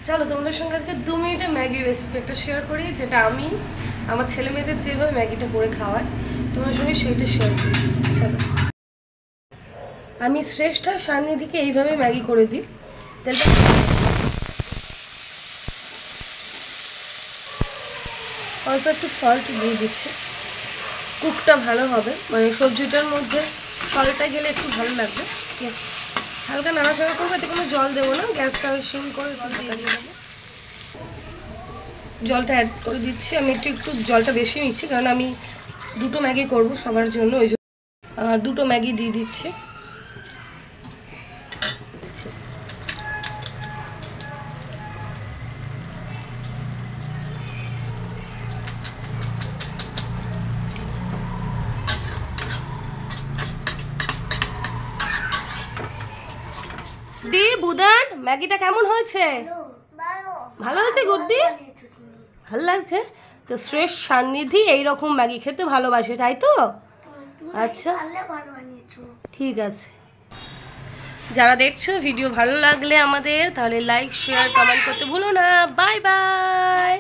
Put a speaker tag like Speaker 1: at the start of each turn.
Speaker 1: চলো তোমাদের সঙ্গে আজকে 2 মিনিটে ম্যাগি রেসিপি একটা শেয়ার করি, যেটা আমি আমার ছেলে মেয়েদের যেভাবে ম্যাগিটা করে খাওয়াই তোমার সঙ্গে সেইটা শেয়ার করি। চলো, আমি শ্রেষ্ঠা সান্নিধিকে এইভাবে ম্যাগি করে দিই। তেলটা অল্প একটু সল্ট দিয়ে দিচ্ছি, কুকটা ভালো হবে, মানে সবজিটার মধ্যে সল্টটা গেলে একটু ভালো লাগবে। ঠিক আছে, হালকা নাড়াচাড়া করবো, এতে কোনো জল দেবো না, গ্যাসটা সিম করে দিয়ে দেবো। জলটা অ্যাড করে দিচ্ছি, আমি একটু জলটা বেশি নিচ্ছি কারণ আমি 2টো ম্যাগি করব সবার জন্য, ওই জন্য 2টো ম্যাগি দিয়ে দিচ্ছি। দি বুদান, ম্যাগিটা কেমন হয়েছে? ভালো হয়েছে গুড্ডি? ভালো লাগছে তো। শ্রেষ্ঠ সান্নিধি এইরকম ম্যাগি খেতে ভালোবাসে, তাই তো? আচ্ছা ঠিক আছে। যারা দেখছো ভিডিও ভালো লাগলে আমাদের, তাহলে লাইক শেয়ার কমেন্ট করতে ভুলো না। Bye bye.